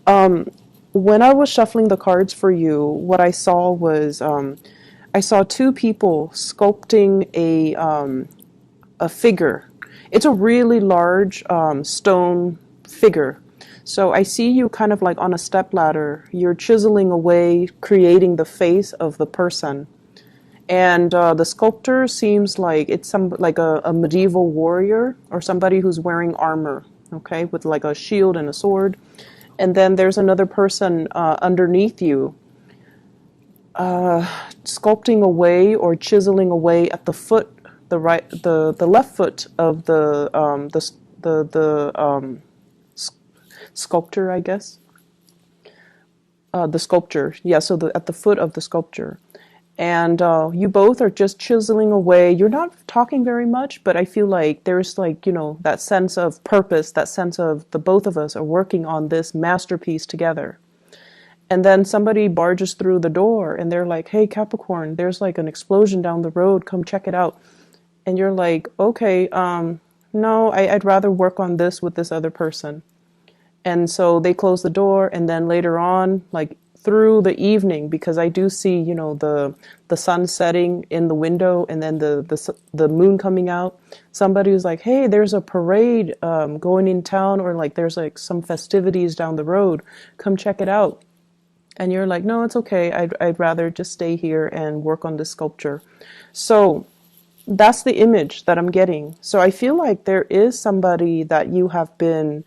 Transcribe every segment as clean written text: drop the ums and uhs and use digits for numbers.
Um, when I was shuffling the cards for you, what I saw was I saw two people sculpting a figure. It's a really large stone figure. So I see you kind of like on a step ladder. You're chiseling away, creating the face of the person. And the sculptor seems like it's some like a medieval warrior or somebody who's wearing armor, okay, with like a shield and a sword. And then there's another person underneath you, sculpting away or chiseling away at the foot, the left foot of the sculptor, I guess. The sculpture, yeah. So at the foot of the sculpture, and you both are just chiseling away. You're not talking very much, but I feel like there's like, that sense of purpose, that sense of the both of us are working on this masterpiece together. And then somebody barges through the door and they're like, "Hey, Capricorn, there's like an explosion down the road. Come check it out." And you're like, "Okay, no, I'd rather work on this with this other person." And so they close the door, and then later on, like through the evening, because I do see, the sun setting in the window, and then the moon coming out. Somebody was like, "Hey, there's a parade going in town, or like there's like some festivities down the road. Come check it out." And you're like, "No, it's okay. I'd rather just stay here and work on this sculpture." So that's the image that I'm getting. So I feel like there is somebody that you have been,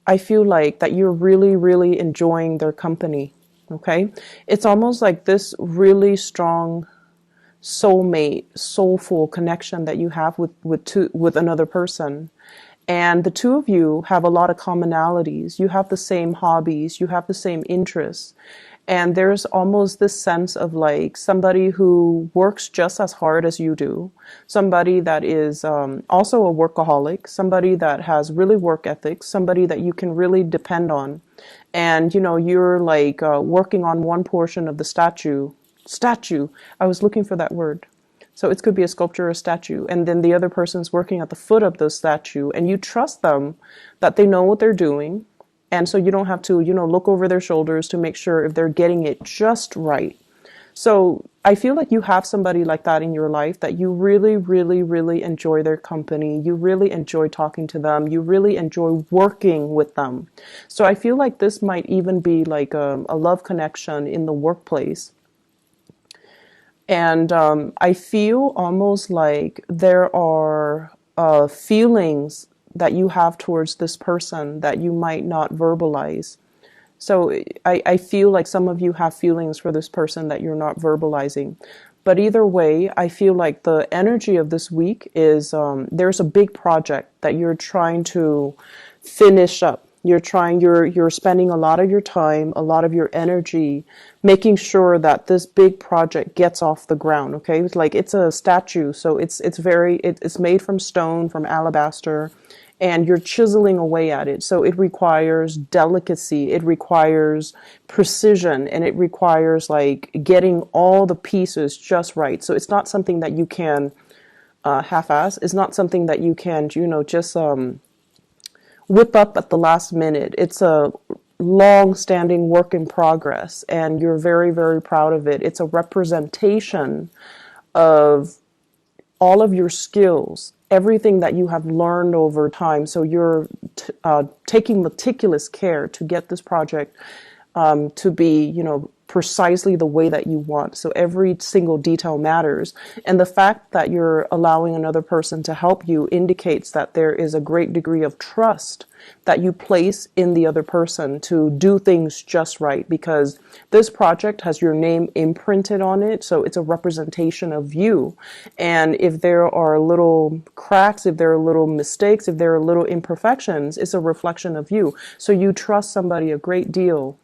I feel like that you're really, really enjoying their company. Okay. It's almost like this really strong soulmate, soulful connection that you have with another person. And the two of you have a lot of commonalities. You have the same hobbies, you have the same interests. And there's almost this sense of like somebody who works just as hard as you do, somebody that is also a workaholic, somebody that has really work ethics, somebody that you can really depend on. And, you're like working on one portion of the statue. I was looking for that word. So it could be a sculpture or a statue. And then the other person's working at the foot of the statue, and you trust them that they know what they're doing. And so you don't have to, look over their shoulders to make sure if they're getting it just right. So I feel like you have somebody like that in your life, that you really, really, really enjoy their company. You really enjoy talking to them. You really enjoy working with them. So I feel like this might even be like a love connection in the workplace. And I feel almost like there are feelings that you have towards this person that you might not verbalize. So I feel like some of you have feelings for this person that you're not verbalizing. But either way, I feel like the energy of this week is there's a big project that you're trying to finish up. You're spending a lot of your time, a lot of your energy, making sure that this big project gets off the ground. Okay, it's like it's a statue, so it's made from stone, from alabaster, and you're chiseling away at it. So it requires delicacy, it requires precision, and it requires like getting all the pieces just right. So it's not something that you can half-ass. It's not something that you can, just whip up at the last minute. It's a long-standing work in progress, and you're very, very proud of it. It's a representation of all of your skills, everything that you have learned over time. So you're taking meticulous care to get this project to be, precisely the way that you want. So every single detail matters. And the fact that you're allowing another person to help you indicates that there is a great degree of trust that you place in the other person to do things just right, because this project has your name imprinted on it. So it's a representation of you. And if there are little cracks, if there are little mistakes, if there are little imperfections, it's a reflection of you. So you trust somebody a great deal.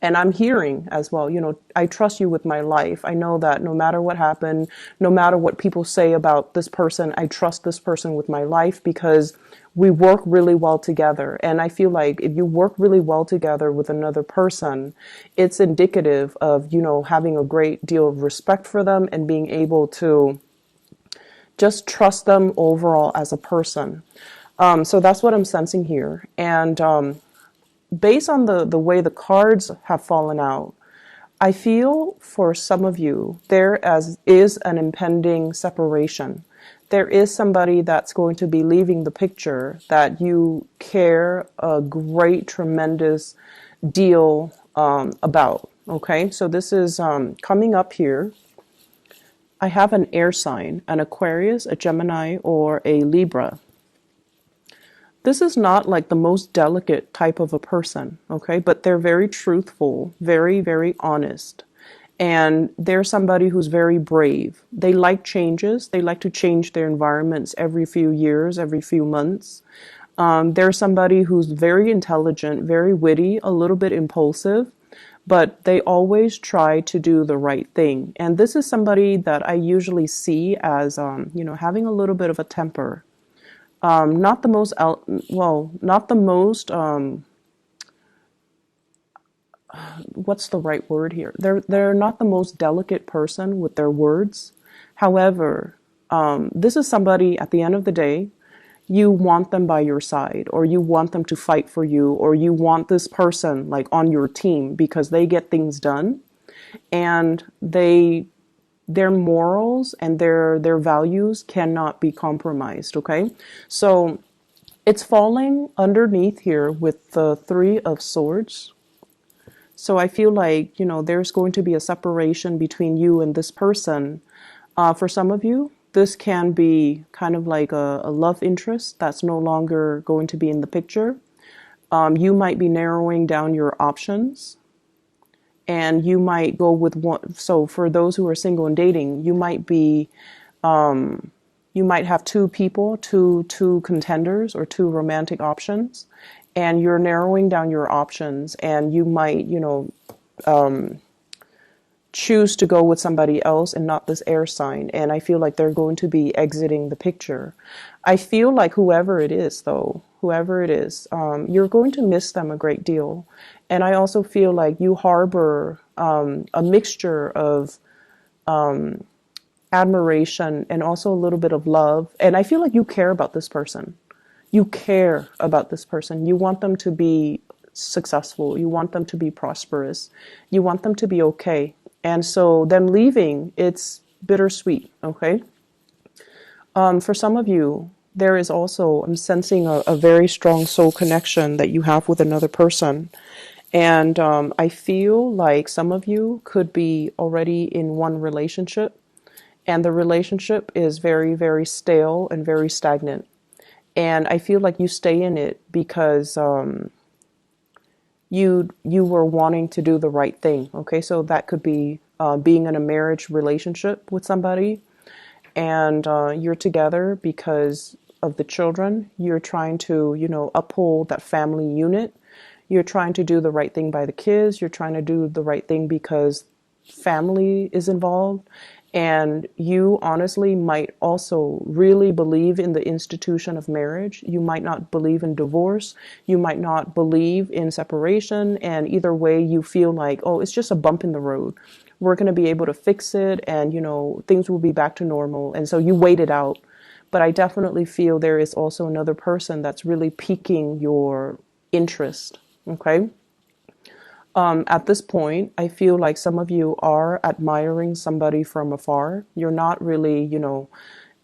And I'm hearing as well, I trust you with my life. I know that no matter what happened, no matter what people say about this person, I trust this person with my life because we work really well together. And I feel like if you work really well together with another person, it's indicative of, having a great deal of respect for them and being able to just trust them overall as a person. So that's what I'm sensing here. And based on the way the cards have fallen out, I feel for some of you, is an impending separation. There is somebody that's going to be leaving the picture that you care a great, tremendous deal about. Okay, so this is coming up here. I have an air sign, an Aquarius, a Gemini, or a Libra. This is not like the most delicate type of a person, okay? But they're very truthful, very, very honest. And they're somebody who's very brave. They like changes. They like to change their environments every few years, every few months. They're somebody who's very intelligent, very witty, a little bit impulsive, but they always try to do the right thing. And this is somebody that I usually see as, having a little bit of a temper. Not the most, not the most, what's the right word here? They're not the most delicate person with their words. However, this is somebody at the end of the day, you want them by your side, or you want them to fight for you, or you want this person like on your team because they get things done, and their morals and their values cannot be compromised, okay? So it's falling underneath here with the Three of Swords. So I feel like, there's going to be a separation between you and this person. For some of you, this can be kind of like a love interest that's no longer going to be in the picture. You might be narrowing down your options. And you might go with one. So for those who are single and dating, you might have two people, two contenders, or two romantic options, and you're narrowing down your options, and you might, choose to go with somebody else and not this air sign. And I feel like they're going to be exiting the picture. I feel like whoever it is, you're going to miss them a great deal. And I also feel like you harbor a mixture of admiration and also a little bit of love. And I feel like you care about this person. You care about this person. You want them to be successful. You want them to be prosperous. You want them to be okay. And so them leaving, it's bittersweet, okay? For some of you, there is also, I'm sensing a very strong soul connection that you have with another person. And I feel like some of you could be already in one relationship, and the relationship is very, very stale and very stagnant. And I feel like you stay in it because you were wanting to do the right thing. Okay, so that could be being in a marriage relationship with somebody, and you're together because of the children. You're trying to, uphold that family unit. You're trying to do the right thing by the kids. You're trying to do the right thing because family is involved. And you honestly might also really believe in the institution of marriage. You might not believe in divorce. You might not believe in separation. And either way, you feel like, oh, it's just a bump in the road. We're going to be able to fix it, and, things will be back to normal. And so you wait it out. But I definitely feel there is also another person that's really piquing your interest. Okay. At this point, I feel like some of you are admiring somebody from afar. You're not really,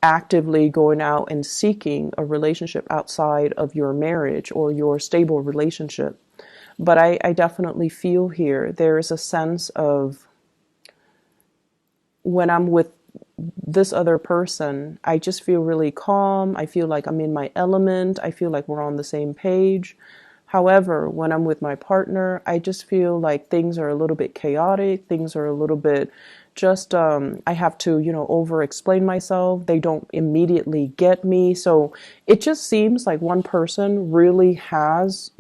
actively going out and seeking a relationship outside of your marriage or your stable relationship. But I definitely feel here, there is a sense of when I'm with this other person, I just feel really calm. I feel like I'm in my element. I feel like we're on the same page. However, when I'm with my partner, I just feel like things are a little bit chaotic. Things are a little bit just, I have to, over explain myself. They don't immediately get me. So it just seems like one person really has,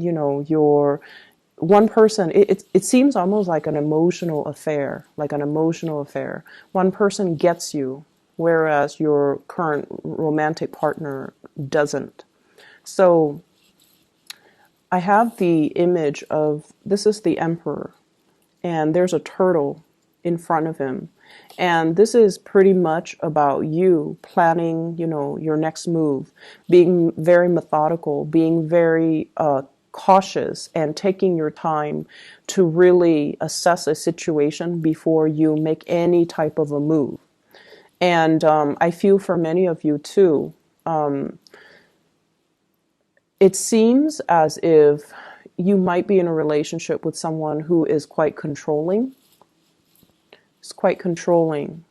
one person, it seems almost like an emotional affair, One person gets you, whereas your current romantic partner doesn't. So I have the image of, this is the Emperor, and there's a turtle in front of him. And this is pretty much about you planning, your next move, being very methodical, being very cautious and taking your time to really assess a situation before you make any type of a move. And I feel for many of you too, it seems as if you might be in a relationship with someone who is quite controlling. It's quite controlling.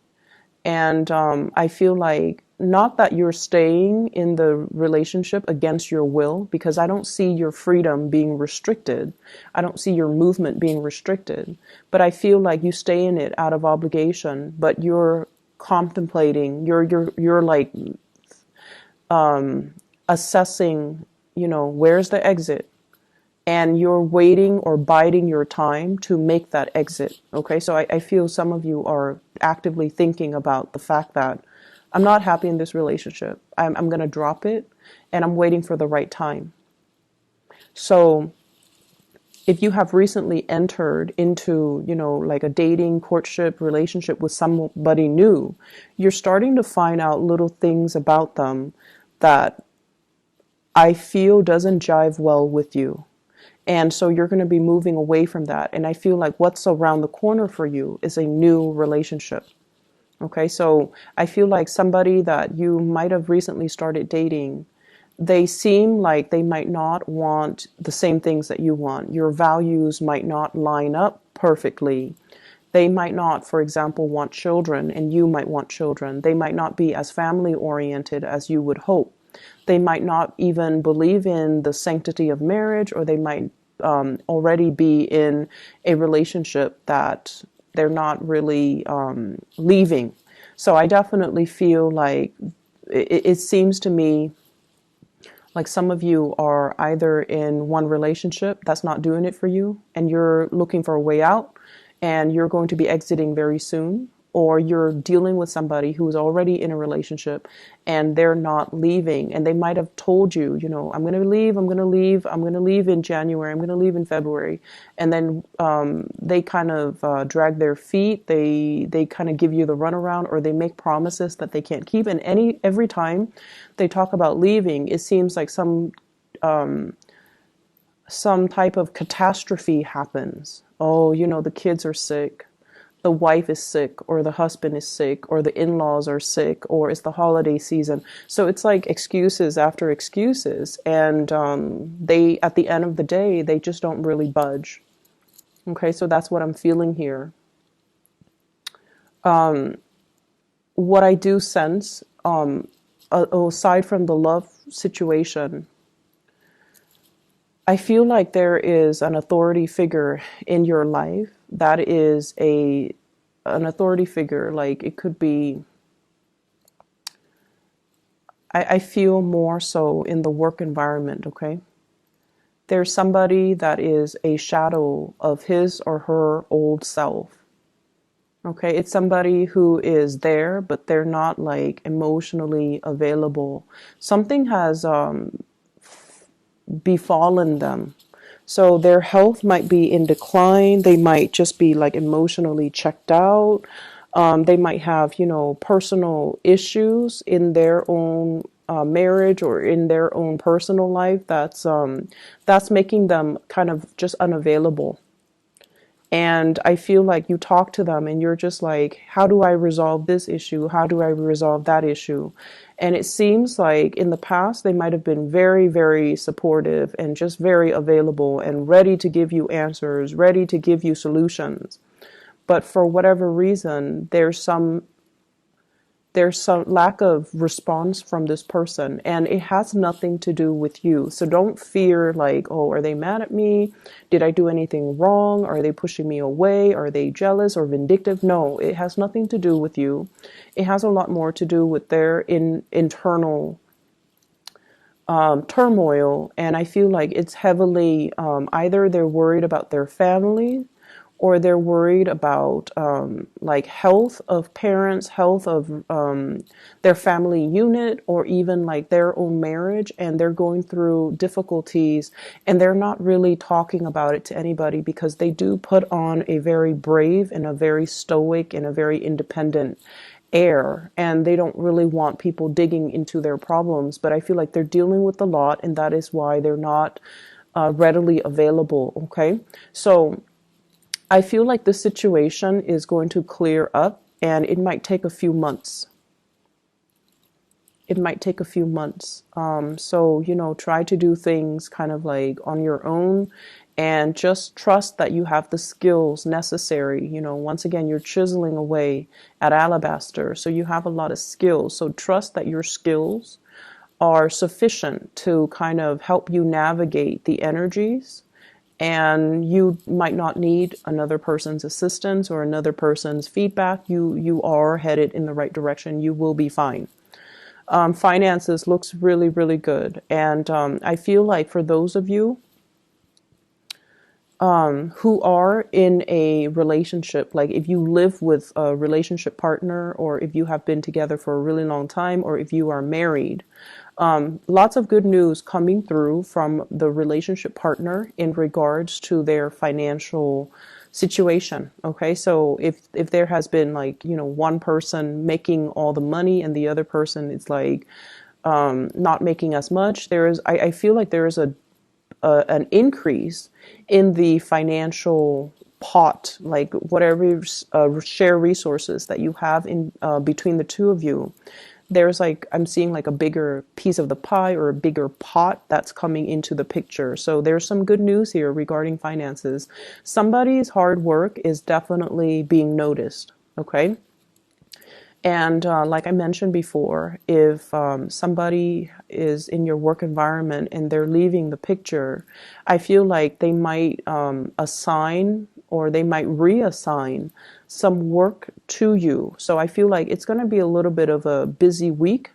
And I feel like not that you're staying in the relationship against your will, because I don't see your freedom being restricted. I don't see your movement being restricted. But I feel like you stay in it out of obligation, but you're contemplating, you're like assessing, where's the exit? And you're waiting or biding your time to make that exit. Okay, so I feel some of you are actively thinking about the fact that I'm not happy in this relationship. I'm going to drop it, and I'm waiting for the right time. So if you have recently entered into, like a dating, courtship, relationship with somebody new, you're starting to find out little things about them that I feel doesn't jive well with you. And so you're going to be moving away from that. And I feel like what's around the corner for you is a new relationship. Okay, so I feel like somebody that you might have recently started dating, they seem like they might not want the same things that you want. Your values might not line up perfectly. They might not, for example, want children, and you might want children. They might not be as family oriented as you would hope. They might not even believe in the sanctity of marriage, or they might already be in a relationship that they're not really leaving. So I definitely feel like it seems to me like some of you are either in one relationship that's not doing it for you, and you're looking for a way out, and you're going to be exiting very soon, or you're dealing with somebody who is already in a relationship and they're not leaving. And they might have told you, I'm going to leave, I'm going to leave, I'm going to leave in January, I'm going to leave in February. And then they kind of drag their feet. They kind of give you the runaround, or they make promises that they can't keep. And every time they talk about leaving, it seems like some type of catastrophe happens. Oh, the kids are sick. The wife is sick, or the husband is sick, or the in-laws are sick, or it's the holiday season. So it's like excuses after excuses. And they, at the end of the day, they just don't really budge. Okay, so that's what I'm feeling here. What I do sense, aside from the love situation, I feel like there is an authority figure in your life that is an authority figure. Like it could be, I feel more so in the work environment, okay? There's somebody that is a shadow of his or her old self. Okay, it's somebody who is there, but they're not like emotionally available. Something has befallen them. So their health might be in decline. They might just be like emotionally checked out. They might have, personal issues in their own marriage or in their own personal life that's making them kind of just unavailable. And I feel like you talk to them and you're just like, how do I resolve this issue? How do I resolve that issue? And it seems like in the past, they might have been very, very supportive and just very available and ready to give you answers, ready to give you solutions. But for whatever reason, there's some lack of response from this person, and it has nothing to do with you. So don't fear like, oh, are they mad at me? Did I do anything wrong? Are they pushing me away? Are they jealous or vindictive? No, it has nothing to do with you. It has a lot more to do with their internal turmoil. And I feel like it's heavily either they're worried about their family, or they're worried about like health of parents, health of their family unit, or even like their own marriage, and they're going through difficulties and they're not really talking about it to anybody because they do put on a very brave and a very stoic and a very independent air, and they don't really want people digging into their problems. But I feel like they're dealing with a lot, and that is why they're not readily available. Okay, so I feel like this situation is going to clear up, and it might take a few months. It might take a few months. So, try to do things kind of like on your own, and just trust that you have the skills necessary. Once again, you're chiseling away at alabaster, so you have a lot of skills. So trust that your skills are sufficient to kind of help you navigate the energies, and you might not need another person's assistance or another person's feedback. You are headed in the right direction. You will be fine. Finances looks really, really good. And I feel like for those of you who are in a relationship, like if you live with a relationship partner, or if you have been together for a really long time, or if you are married, lots of good news coming through from the relationship partner in regards to their financial situation. Okay, so if there has been like, one person making all the money and the other person is like not making as much, I feel like there is an increase in the financial pot, like whatever share resources that you have in between the two of you. There's like, I'm seeing like a bigger piece of the pie or a bigger pot that's coming into the picture. So there's some good news here regarding finances. Somebody's hard work is definitely being noticed. Okay. And like I mentioned before, if somebody is in your work environment and they're leaving the picture, I feel like they might assign, or they might reassign some work to you. So I feel like it's going to be a little bit of a busy week,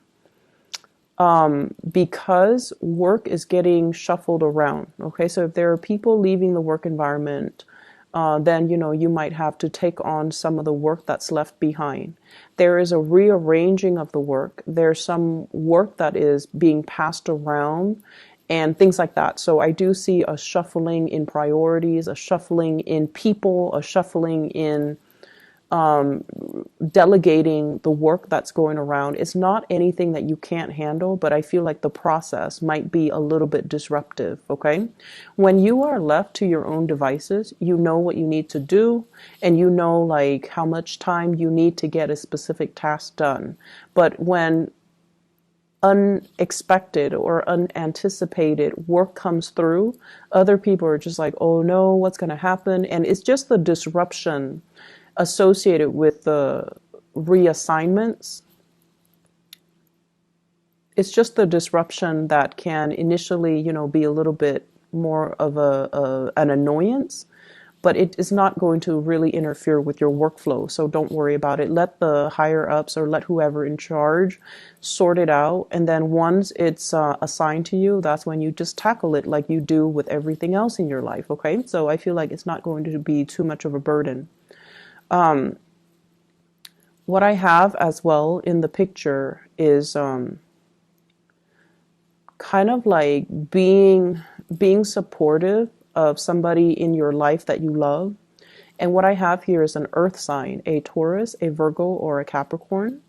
because work is getting shuffled around. Okay, so if there are people leaving the work environment, then you might have to take on some of the work that's left behind. There is a rearranging of the work. There's some work that is being passed around and things like that. So I do see a shuffling in priorities, a shuffling in people, a shuffling in delegating the work that's going around. It's not anything that you can't handle, but I feel like the process might be a little bit disruptive. Okay. When you are left to your own devices, you know what you need to do, and you know like how much time you need to get a specific task done. But when unexpected or unanticipated work comes through, other people are just like, oh no, what's going to happen? And it's just the disruption associated with the reassignments. It's just the disruption that can initially, be a little bit more of an annoyance, but it is not going to really interfere with your workflow. So don't worry about it. Let the higher ups, or let whoever in charge, sort it out. And then once it's assigned to you, that's when you just tackle it like you do with everything else in your life. Okay. So I feel like it's not going to be too much of a burden. What I have as well in the picture is kind of like being supportive of somebody in your life that you love. And what I have here is an earth sign, a Taurus, a Virgo, or a Capricorn,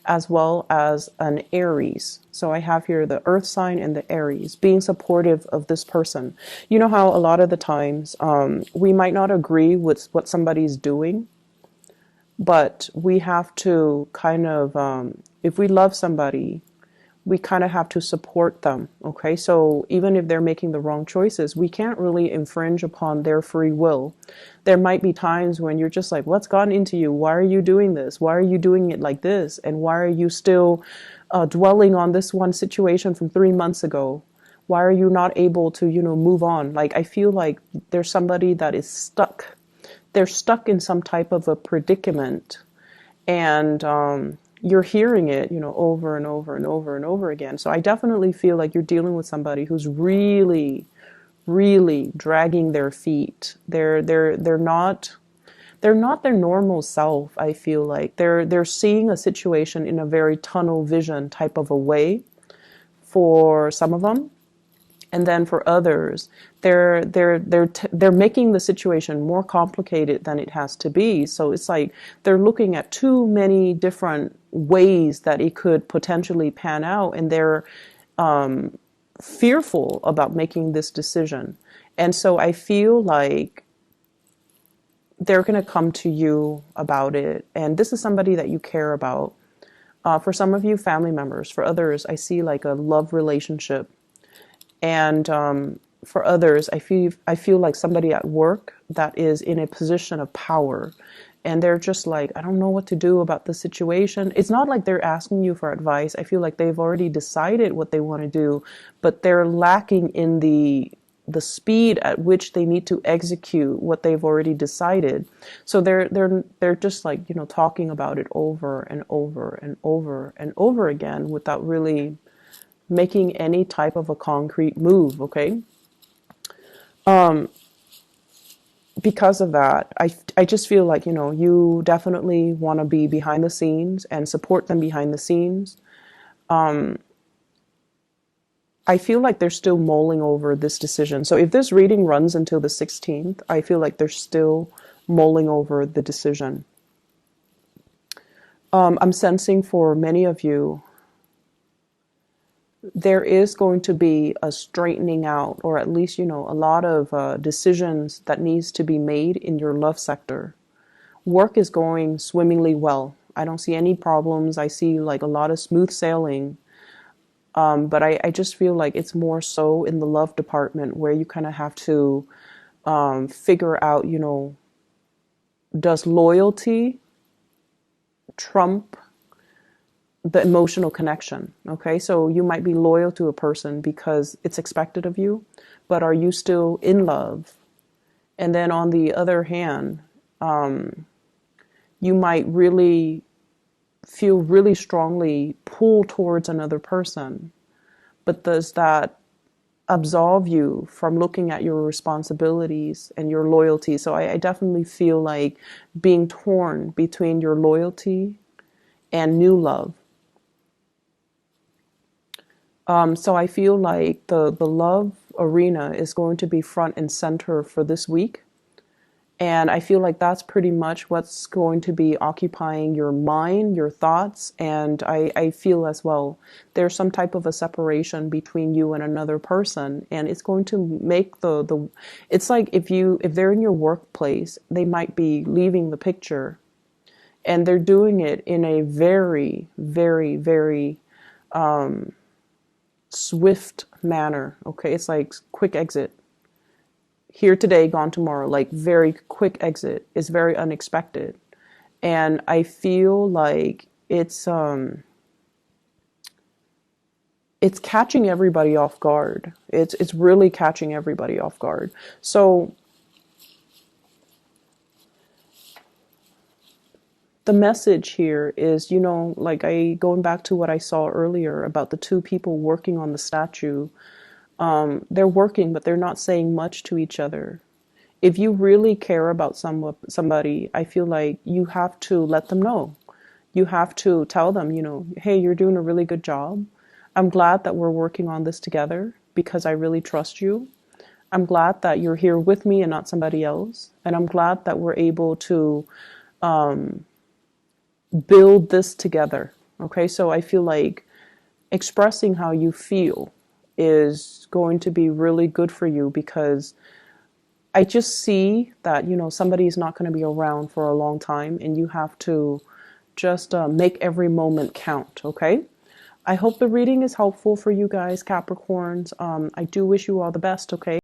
as well as an Aries. So I have here the earth sign and the Aries, being supportive of this person. You know how a lot of the times we might not agree with what somebody's doing, but we have to kind of, if we love somebody, we kind of have to support them. Okay, so even if they're making the wrong choices, we can't really infringe upon their free will. There might be times when you're just like, what's gotten into you? Why are you doing this? Why are you doing it like this? And why are you still dwelling on this one situation from 3 months ago? Why are you not able to, move on? Like, I feel like there's somebody that is stuck. They're stuck in some type of a predicament, and you're hearing it, over and over and over and over again. So I definitely feel like you're dealing with somebody who's really, really dragging their feet. They're not their normal self. I feel like they're seeing a situation in a very tunnel vision type of a way for some of them. And then for others, they're making the situation more complicated than it has to be. So it's like they're looking at too many different ways that it could potentially pan out, and they're fearful about making this decision. And so I feel like they're going to come to you about it. And this is somebody that you care about. For some of you, family members. For others, I see like a love relationship. And for others, I feel like somebody at work that is in a position of power. And they're just like, I don't know what to do about the situation. It's not like they're asking you for advice. I feel like they've already decided what they want to do, but they're lacking in the speed at which they need to execute what they've already decided. So they're just like, talking about it over and over and over and over again without really making any type of a concrete move, okay? Because of that, I just feel like, you definitely want to be behind the scenes and support them behind the scenes. I feel like they're still mulling over this decision. So if this reading runs until the 16th, I feel like they're still mulling over the decision. I'm sensing for many of you, there is going to be a straightening out, or at least, a lot of decisions that needs to be made in your love sector. Work is going swimmingly well. I don't see any problems. I see like a lot of smooth sailing. But I just feel like it's more so in the love department where you kind of have to figure out, does loyalty trump the emotional connection? Okay, so you might be loyal to a person because it's expected of you, but are you still in love? And then on the other hand, you might really feel really strongly pulled towards another person, but does that absolve you from looking at your responsibilities and your loyalty? So I definitely feel like being torn between your loyalty and new love. So I feel like the love arena is going to be front and center for this week. And I feel like that's pretty much what's going to be occupying your mind, your thoughts. And I feel as well, there's some type of a separation between you and another person. And it's going to make it's like if they're in your workplace, they might be leaving the picture, and they're doing it in a very, very, very swift manner. Okay. It's like quick exit. Here today, gone tomorrow, like very quick exit. Is very unexpected. And I feel like it's catching everybody off guard. It's really catching everybody off guard. So the message here is, like going back to what I saw earlier about the two people working on the statue. They're working, but they're not saying much to each other. If you really care about somebody, I feel like you have to let them know. You have to tell them, hey, you're doing a really good job. I'm glad that we're working on this together because I really trust you. I'm glad that you're here with me and not somebody else. And I'm glad that we're able to build this together. Okay, so I feel like expressing how you feel is going to be really good for you, because I just see that, somebody is not going to be around for a long time, and you have to just make every moment count, okay? I hope the reading is helpful for you guys, Capricorns. I do wish you all the best, okay?